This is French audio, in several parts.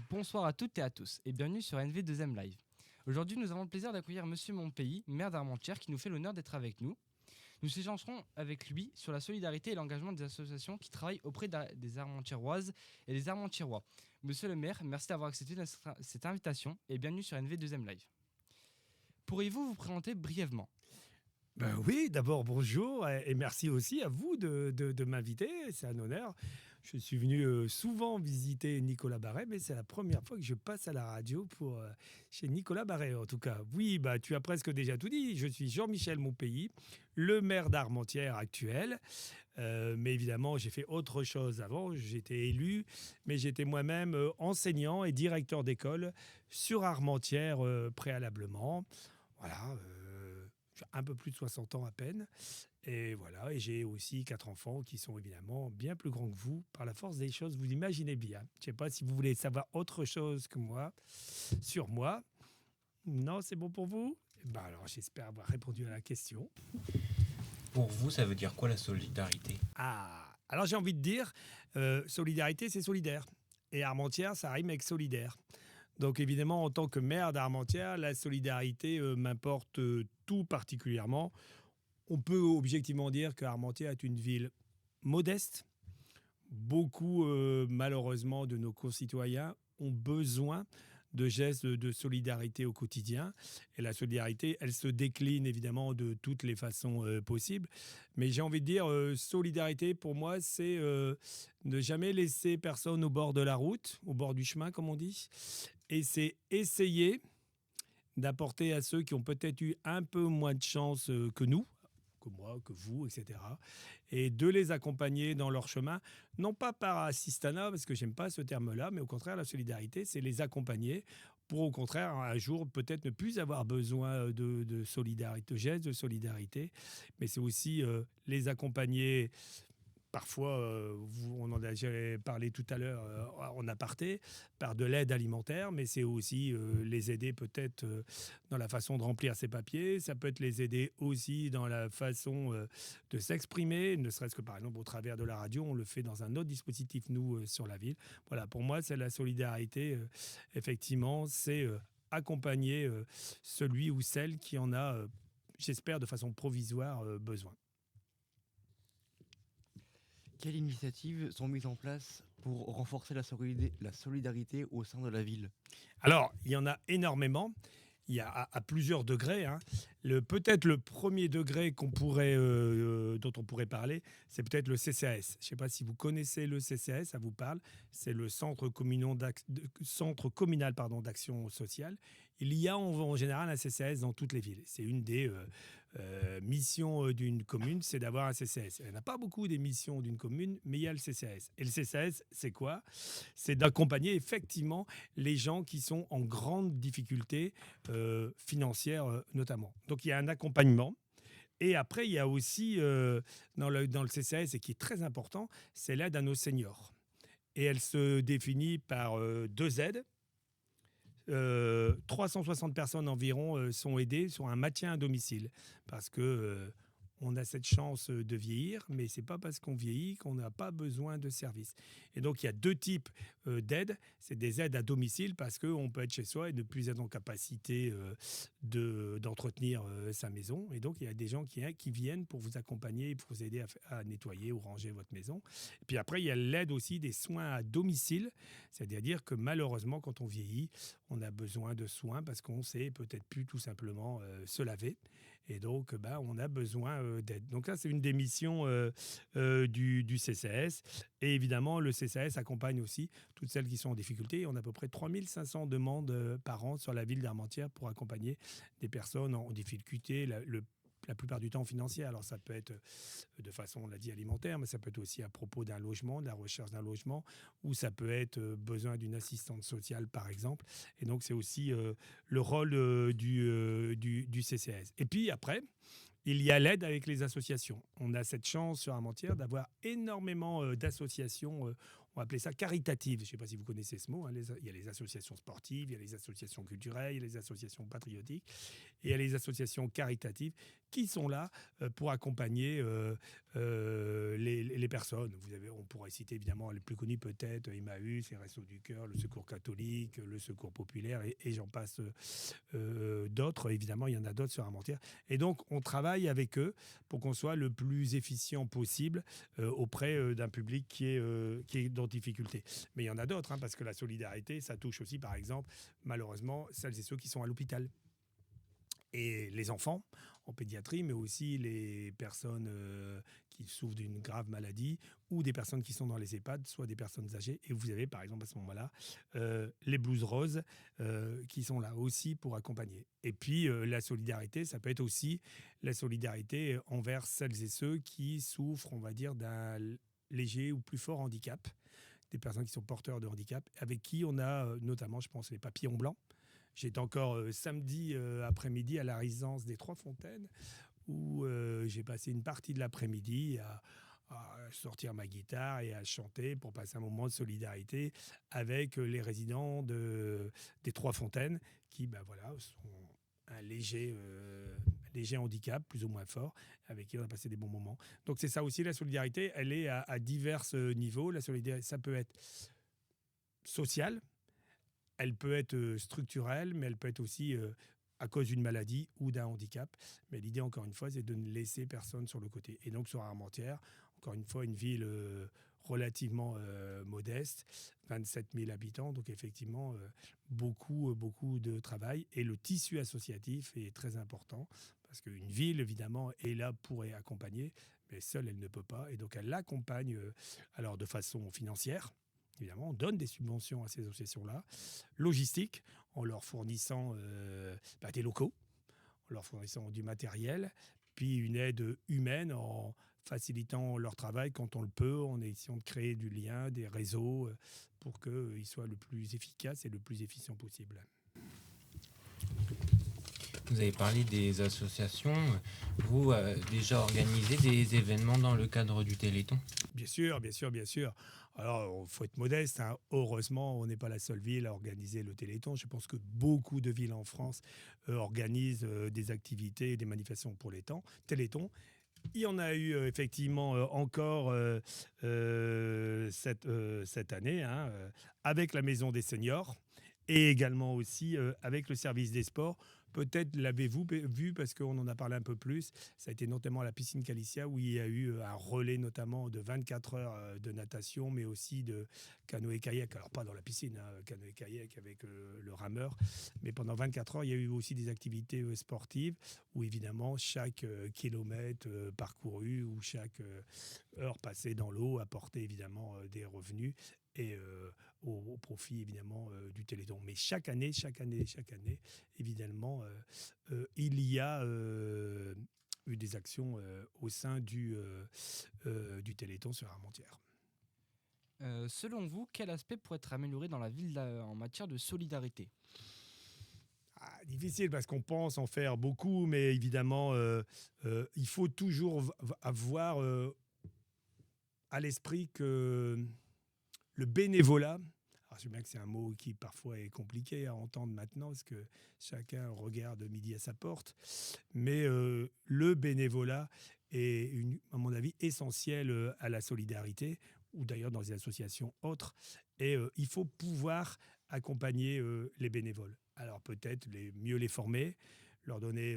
Bonsoir à toutes et à tous et bienvenue sur NV2M Live. Aujourd'hui, nous avons le plaisir d'accueillir Monsieur Monpeilly, maire d'Armentières, qui nous fait l'honneur d'être avec nous. Nous échangerons avec lui sur la solidarité et l'engagement des associations qui travaillent auprès des Armentiéroises et des Armentiérois. Monsieur le maire, merci d'avoir accepté cette invitation et bienvenue sur NV2M Live. Pourriez-vous vous présenter brièvement ? Ben oui, d'abord bonjour et merci aussi à vous de m'inviter, c'est un honneur. Je suis venu souvent visiter Nicolas Barret, mais c'est la première fois que je passe à la radio chez Nicolas Barret en tout cas. Oui, bah, tu as presque déjà tout dit, je suis Jean-Michel Monpeilly, le maire d'Armentières actuel, mais évidemment j'ai fait autre chose avant, j'étais élu, mais j'étais moi-même enseignant et directeur d'école sur Armentières préalablement. Voilà. J'ai un peu plus de 60 ans à peine. Et voilà, et j'ai aussi 4 enfants qui sont évidemment bien plus grands que vous par la force des choses, vous imaginez bien. Je ne sais pas si vous voulez savoir autre chose que moi sur moi. Non, c'est bon pour vous? Ben alors j'espère avoir répondu à la question. Pour vous, ça veut dire quoi la solidarité? Ah, alors j'ai envie de dire, solidarité, c'est solidaire. Et Armentières, ça rime avec solidaire. Donc évidemment, en tant que maire d'Armentières, la solidarité m'importe tout particulièrement. On peut objectivement dire que Armentières est une ville modeste. Beaucoup, malheureusement, de nos concitoyens ont besoin de gestes de solidarité au quotidien. Et la solidarité, elle se décline évidemment de toutes les façons possibles. Mais j'ai envie de dire, solidarité pour moi, c'est ne jamais laisser personne au bord de la route, au bord du chemin, comme on dit. Et c'est essayer d'apporter à ceux qui ont peut-être eu un peu moins de chance que nous, que moi, que vous, etc. Et de les accompagner dans leur chemin, non pas par assistanat, parce que j'aime pas ce terme-là, mais au contraire, la solidarité, c'est les accompagner pour, au contraire, un jour, peut-être ne plus avoir besoin de solidarité, de gestes de solidarité, mais c'est aussi les accompagner. Parfois, on en a déjà parlé tout à l'heure en aparté, par de l'aide alimentaire, mais c'est aussi les aider peut-être dans la façon de remplir ses papiers. Ça peut être les aider aussi dans la façon de s'exprimer, ne serait-ce que par exemple au travers de la radio. On le fait dans un autre dispositif, nous, sur la ville. Voilà, pour moi, c'est la solidarité. Effectivement, c'est accompagner celui ou celle qui en a, j'espère, de façon provisoire, besoin. Quelles initiatives sont mises en place pour renforcer la solidarité au sein de la ville? Alors, il y en a énormément. Il y a à plusieurs degrés. Hein. Peut-être le premier degré dont on pourrait parler, c'est peut-être le CCAS. Je ne sais pas si vous connaissez le CCAS, ça vous parle. C'est le centre communal d'action sociale. Il y a en général un CCAS dans toutes les villes. C'est une des missions d'une commune, c'est d'avoir un CCAS. Il n'y en a pas beaucoup des missions d'une commune, mais il y a le CCAS. Et le CCAS, c'est quoi? C'est d'accompagner effectivement les gens qui sont en grande difficulté financière notamment. Donc il y a un accompagnement. Et après, il y a aussi dans le CCAS, et qui est très important, c'est l'aide à nos seniors. Et elle se définit par deux aides. 360 personnes environ sont aidées sur un maintien à domicile. Parce que on a cette chance de vieillir, mais ce n'est pas parce qu'on vieillit qu'on n'a pas besoin de services. Et donc, il y a deux types d'aides. C'est des aides à domicile parce qu'on peut être chez soi et ne plus être en capacité d'entretenir sa maison. Et donc, il y a des gens qui viennent pour vous accompagner, pour vous aider à nettoyer ou ranger votre maison. Et puis après, il y a l'aide aussi des soins à domicile. C'est-à-dire que malheureusement, quand on vieillit, on a besoin de soins parce qu'on ne sait peut-être plus tout simplement se laver. Et donc, on a besoin d'aide. Donc là, c'est une des missions du CCAS. Et évidemment, le CCAS accompagne aussi toutes celles qui sont en difficulté. On a à peu près 3500 demandes par an sur la ville d'Armentières pour accompagner des personnes en difficulté. La plupart du temps financière. Alors ça peut être de façon, on l'a dit, alimentaire, mais ça peut être aussi à propos d'un logement, de la recherche d'un logement, ou ça peut être besoin d'une assistante sociale, par exemple. Et donc c'est aussi le rôle du CCAS. Et puis après, il y a l'aide avec les associations. On a cette chance sur Armentières d'avoir énormément d'associations. on va appeler ça caritative. Je ne sais pas si vous connaissez ce mot. Hein, il y a les associations sportives, il y a les associations culturelles, il y a les associations patriotiques et il y a les associations caritatives qui sont là pour accompagner les personnes. On pourrait citer évidemment les plus connus peut-être, Emmaüs, les Restos du Cœur, le Secours catholique, le Secours populaire et j'en passe d'autres. Évidemment, il y en a d'autres sur Armentières. Et donc, on travaille avec eux pour qu'on soit le plus efficient possible auprès d'un public qui est dans difficulté. Mais il y en a d'autres, hein, parce que la solidarité, ça touche aussi, par exemple, malheureusement, celles et ceux qui sont à l'hôpital. Et les enfants en pédiatrie, mais aussi les personnes qui souffrent d'une grave maladie ou des personnes qui sont dans les EHPAD, soit des personnes âgées. Et vous avez, par exemple, à ce moment-là, les blouses roses qui sont là aussi pour accompagner. Et puis, la solidarité, ça peut être aussi la solidarité envers celles et ceux qui souffrent, on va dire, d'un léger ou plus fort handicap, des personnes qui sont porteurs de handicap, avec qui on a notamment, je pense, les papillons blancs. J'étais encore samedi après-midi à la résidence des Trois Fontaines où j'ai passé une partie de l'après-midi à sortir ma guitare et à chanter pour passer un moment de solidarité avec les résidents des Trois Fontaines qui sont un léger handicap, plus ou moins fort, avec qui on a passé des bons moments. Donc c'est ça aussi la solidarité, elle est à divers niveaux. La solidarité, ça peut être social. Elle peut être structurelle, mais elle peut être aussi à cause d'une maladie ou d'un handicap. Mais l'idée, encore une fois, c'est de ne laisser personne sur le côté. Et donc, sur Armentières, encore une fois, une ville relativement modeste, 27 000 habitants, donc effectivement, beaucoup de travail. Et le tissu associatif est très important, parce qu'une ville, évidemment, est là pour accompagner, mais seule, elle ne peut pas. Et donc, elle l'accompagne alors de façon financière. Évidemment, on donne des subventions à ces associations-là, logistique, en leur fournissant des locaux, en leur fournissant du matériel, puis une aide humaine en facilitant leur travail quand on le peut, en essayant de créer du lien, des réseaux, pour qu'ils soient le plus efficaces et le plus efficients possible. Vous avez parlé des associations. Vous déjà organisé des événements dans le cadre du Téléthon ? Bien sûr. Alors, il faut être modeste. Hein. Heureusement, on n'est pas la seule ville à organiser le Téléthon. Je pense que beaucoup de villes en France organisent des activités et des manifestations pour les Téléthon. Il y en a eu effectivement encore cette année, hein, avec la Maison des Seniors et également aussi avec le service des sports. Peut-être l'avez-vous vu parce qu'on en a parlé un peu plus. Ça a été notamment à la piscine Calicia où il y a eu un relais notamment de 24 heures de natation, mais aussi de canoë-kayak. Alors pas dans la piscine, hein, canoë-kayak avec le rameur, mais pendant 24 heures, il y a eu aussi des activités sportives où évidemment chaque kilomètre parcouru ou chaque heure passée dans l'eau apportait évidemment des revenus et au profit évidemment du Téléthon. Mais chaque année, évidemment, il y a eu des actions au sein du Téléthon sur Armentières. Selon vous, quel aspect pourrait être amélioré dans la ville en matière de solidarité ? Difficile parce qu'on pense en faire beaucoup, mais évidemment, il faut toujours avoir à l'esprit que le bénévolat, alors je sais bien que c'est un mot qui parfois est compliqué à entendre maintenant parce que chacun regarde midi à sa porte, mais le bénévolat est, à mon avis, essentiel à la solidarité ou d'ailleurs dans les associations autres. Et il faut pouvoir accompagner les bénévoles. Alors peut-être mieux les former, leur donner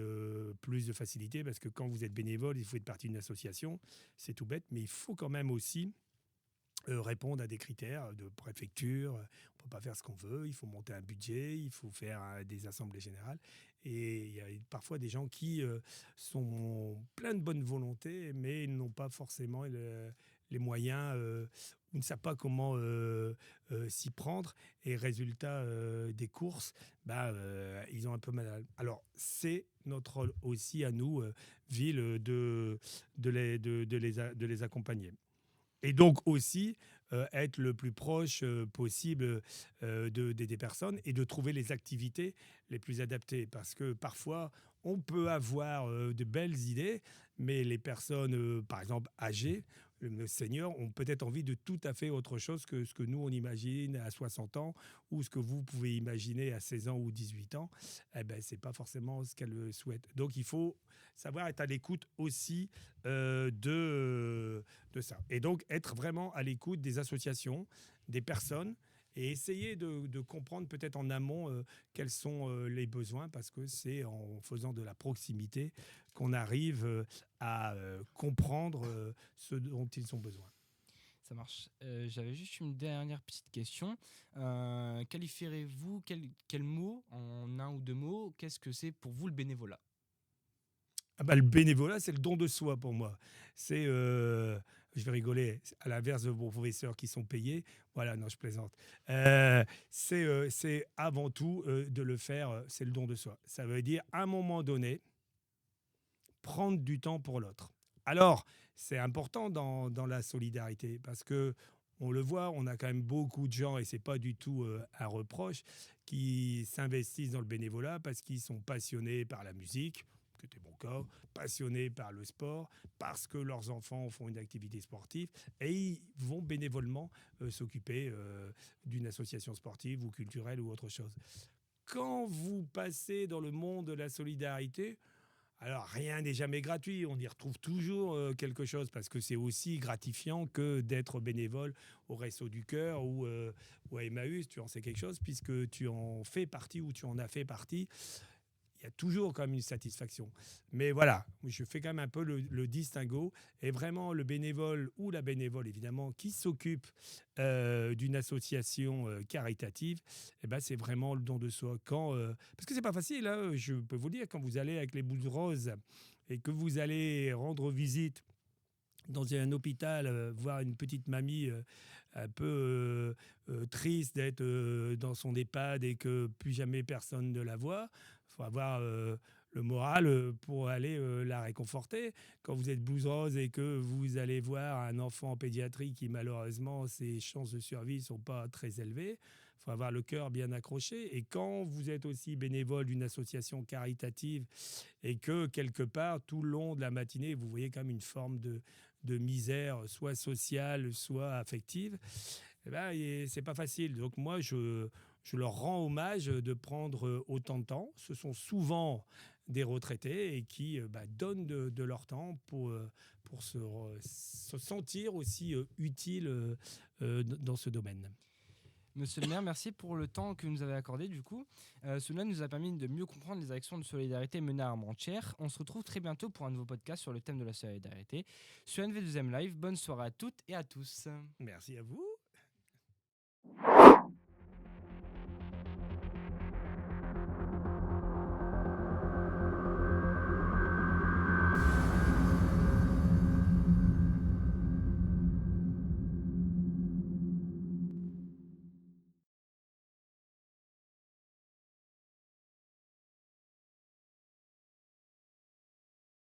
plus de facilité parce que quand vous êtes bénévole, il faut être partie d'une association, c'est tout bête, mais il faut quand même aussi répondre à des critères de préfecture. On ne peut pas faire ce qu'on veut, il faut monter un budget, il faut faire des assemblées générales. Et il y a parfois des gens qui sont pleins de bonne volonté, mais n'ont pas forcément les moyens ou ne savent pas comment s'y prendre. Et résultat des courses, ils ont un peu mal. Alors, c'est notre rôle aussi à nous, ville, de les accompagner. Et donc aussi être le plus proche possible des personnes et de trouver les activités les plus adaptées. Parce que parfois, on peut avoir de belles idées, mais les personnes, par exemple, âgées, nos seniors ont peut-être envie de tout à fait autre chose que ce que nous, on imagine à 60 ans ou ce que vous pouvez imaginer à 16 ans ou 18 ans. Eh ben, ce n'est pas forcément ce qu'elles souhaitent. Donc, il faut savoir être à l'écoute aussi de ça. Et donc, être vraiment à l'écoute des associations, des personnes, et essayer de comprendre peut-être en amont quels sont les besoins, parce que c'est en faisant de la proximité qu'on arrive à comprendre ce dont ils ont besoin. Ça marche. J'avais juste une dernière petite question. Qualifierez-vous quel mot, en un ou deux mots, qu'est-ce que c'est pour vous le bénévolat? Ah bah, le bénévolat, c'est le don de soi pour moi. C'est, je vais rigoler, à l'inverse de vos professeurs qui sont payés. Voilà, non, je plaisante. C'est avant tout de le faire, c'est le don de soi. Ça veut dire, à un moment donné, prendre du temps pour l'autre. Alors, c'est important dans la solidarité parce que on le voit, on a quand même beaucoup de gens, et c'est pas du tout un reproche, qui s'investissent dans le bénévolat parce qu'ils sont passionnés par la musique, que c'est mon cas, passionnés par le sport, parce que leurs enfants font une activité sportive, et ils vont bénévolement s'occuper d'une association sportive ou culturelle ou autre chose. Quand vous passez dans le monde de la solidarité, alors, rien n'est jamais gratuit, on y retrouve toujours quelque chose, parce que c'est aussi gratifiant que d'être bénévole au Resto du Cœur ou à Emmaüs, tu en sais quelque chose, puisque tu en fais partie ou tu en as fait partie. Il y a toujours quand même une satisfaction. Mais voilà, je fais quand même un peu le distinguo. Et vraiment, le bénévole ou la bénévole, évidemment, qui s'occupe d'une association caritative, eh ben, c'est vraiment le don de soi. Parce que c'est pas facile, hein, je peux vous le dire, quand vous allez avec les boules roses et que vous allez rendre visite dans un hôpital, voir une petite mamie un peu triste d'être dans son EHPAD et que plus jamais personne ne la voit. Il faut avoir le moral pour aller la réconforter. Quand vous êtes blouse rose et que vous allez voir un enfant en pédiatrie qui, malheureusement, ses chances de survie ne sont pas très élevées, il faut avoir le cœur bien accroché. Et quand vous êtes aussi bénévole d'une association caritative et que, quelque part, tout le long de la matinée, vous voyez quand même une forme de misère, soit sociale, soit affective, eh ben, c'est pas facile. Donc moi, je leur rends hommage de prendre autant de temps. Ce sont souvent des retraités et qui donnent de leur temps pour se sentir aussi utiles dans ce domaine. Monsieur le maire, merci pour le temps que vous nous avez accordé du coup. Cela nous a permis de mieux comprendre les actions de solidarité menées à Armentières. On se retrouve très bientôt pour un nouveau podcast sur le thème de la solidarité sur NV2M Live. Bonne soirée à toutes et à tous. Merci à vous.